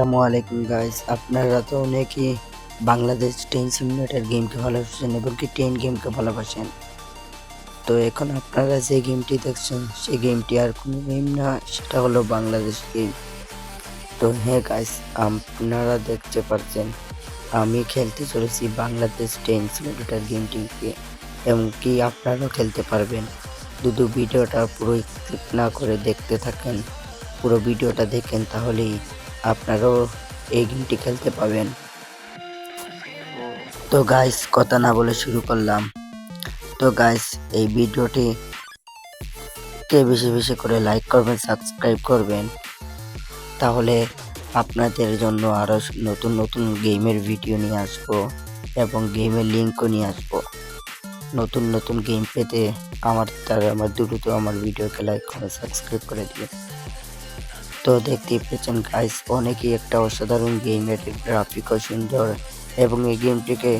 আসসালামু আলাইকুম গাইস, আপনারা তো অনেকেই বাংলাদেশ ট্রেন সিমুলেটর গেমকে ভালোবাসেন এবং কি ট্রেন গেমকে ভালোবাসেন। তো এখন আপনারা যে গেমটি দেখছেন সেই গেমটি আর কোনো গেম না, সেটা হলো বাংলাদেশ গেম। তো হ্যাঁ গাইস, আপনারা দেখতে পাচ্ছেন আমি খেলতে চলেছি বাংলাদেশ ট্রেন সিমুলেটর গেমটিকে, এমনকি আপনারাও খেলতে পারবেন। দুটো ভিডিওটা পুরো স্কিপ না করে দেখতে থাকেন, পুরো ভিডিওটা দেখেন, তাহলেই আপনারাও এই গেমটি খেলতে পাবেন। তো গাইস, কথা না বলে শুরু করলাম। তো গাইস, এই ভিডিওটি কে বেশি বেশি করে লাইক করবেন, সাবস্ক্রাইব করবেন, তাহলে আপনাদের জন্য আরো নতুন নতুন গেমের ভিডিও নিয়ে আসবো এবং গেমের লিঙ্কও নিয়ে আসবো। নতুন নতুন গেম পেতে আমার দ্রুত আমার ভিডিওকে লাইক করে সাবস্ক্রাইব করে দিবেন। তো দেখতেই পেয়েছেন গাইস, অনেকই একটা অসাধারণ গেম, এর গ্রাফিকও সুন্দর এবং এই গেমটিকে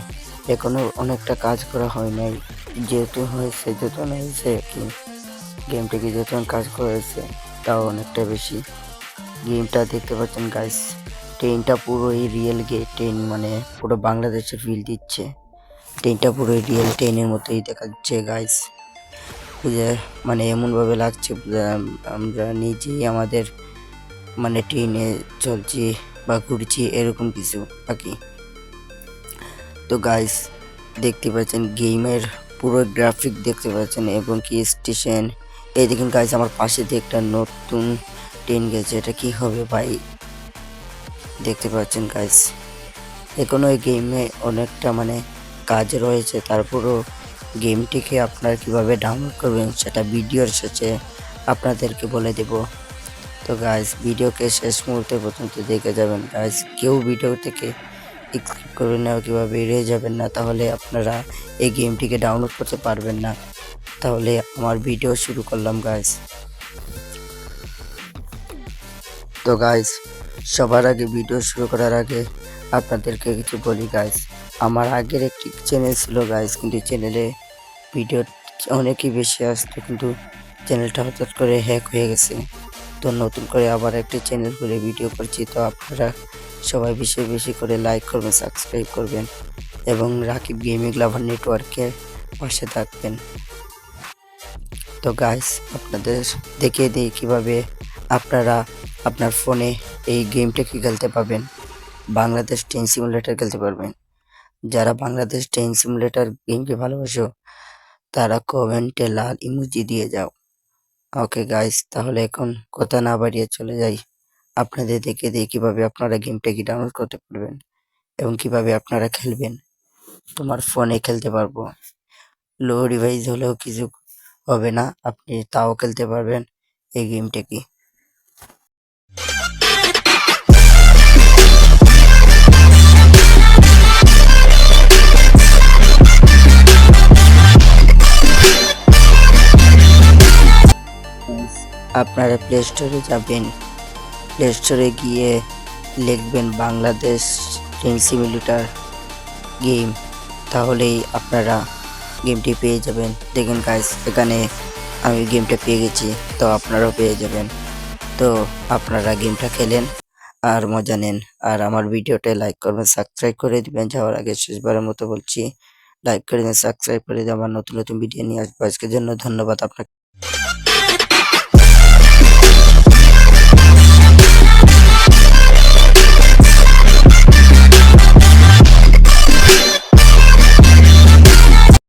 এখনো অনেকটা কাজ করা হয় নাই, যেহেতু হয়েছে কি গেমটিকে যেহেতু কাজ করেছে তাও অনেকটা বেশি। গেমটা দেখতে পাচ্ছেন গাইস, ট্রেনটা পুরোই রিয়েল ট্রেন, মানে পুরো বাংলাদেশে ফিল দিচ্ছে। ট্রেনটা পুরো রিয়েল ট্রেনের মতোই দেখাচ্ছে গাইস, বুঝে মানে এমনভাবে লাগছে আমরা নিজেই আমাদের মানে ট্রেনে চলছি বা ঘুরছি, এরকম কিছু বাকি। তো গাইস, দেখতে পাচ্ছেন গেমের পুরো গ্রাফিক দেখতে পাচ্ছেন এবং কি স্টেশন। এই দেখুন গাইস, আমার পাশে দিয়ে একটা নতুন ট্রেন গেছে, এটা কি হবে ভাই? দেখতে পাচ্ছেন গাইস, এখনো এই গেমে অনেকটা মানে কাজ রয়েছে। তারপরও গেমটিকে আপনারা কিভাবে ডাউনলোড করবেন সেটা ভিডিওর শেষে আপনাদেরকে বলে দেব। তো গাইস, ভিডিওকে শেষ মুহূর্তে পর্যন্ত দেখে যাবেন গাইস, কেউ ভিডিও থেকে স্কিপ করবেন না, কিভাবে বেরিয়ে যাবেন না, তাহলে আপনারা এই গেমটিকে ডাউনলোড করতে পারবেন না। তাহলে আমার ভিডিও শুরু করলাম গাইস। তো গাইস, সবার আগে ভিডিও শুরু করার আগে আপনাদেরকে কিছু বলি গাইস। আমার আগের একটি চ্যানেল ছিল গাইস, কিন্তু চ্যানেলে ভিডিও অনেকই বেশি আসতো, কিন্তু চ্যানেলটা হঠাৎ করে হ্যাক হয়ে গেছে। তো নতুন করে আবার একটি চ্যানেল খুলে ভিডিও করছি। তো আপনারা সবাই বেশি বেশি করে লাইক করবেন, সাবস্ক্রাইব করবেন এবং রাকিব গেমিং লাভার নেটওয়ার্কের পাশে থাকবেন। তো গাইস, আপনাদের দেখিয়ে দিই কিভাবে আপনারা আপনার ফোনে এই গেমটাকে খেলতে পারবেন, বাংলাদেশ ট্রেন সিমুলেটর খেলতে পারবেন। যারা বাংলাদেশ ট্রেন সিমুলেটর গেমকে ভালোবাসো তারা কমেন্টে লাল ইমোজি দিয়ে যাও। ওকে গাইস, তাহলে এখন কথা না বাড়িয়ে চলে যাই, আপনাদের দেখে দিয়ে কিভাবে আপনারা গেমটাকে ডাউনলোড করতে পারবেন এবং কিভাবে আপনারা খেলবেন। তোমার ফোনে খেলতে পারবো, লো ডিভাইস হলেও কিছু হবে না, আপনি তাও খেলতে পারবেন এই গেমটাকে। আপনারা প্লে স্টোরে যাবেন, প্লে স্টোরে গিয়ে লিখবেন বাংলাদেশ ট্রেন সিমুলেটর গেম, তাহলেই আপনারা গেমটি পেয়ে যাবেন। দেখেন গাইস, এখানে আমি গেমটা পেয়ে গেছি, তো আপনারাও পেয়ে যাবেন। তো আপনারা গেমটা খেলেন আর মজা নেন, আর আমার ভিডিওটা লাইক করবেন, সাবস্ক্রাইব করে দিবেন। যাওয়ার আগে শেষবারের মতো বলছি, লাইক করে দিন, সাবস্ক্রাইব করে দিন, আমার নতুন নতুন ভিডিও নিয়ে আসবো। আজকের জন্য ধন্যবাদ আপনাকে।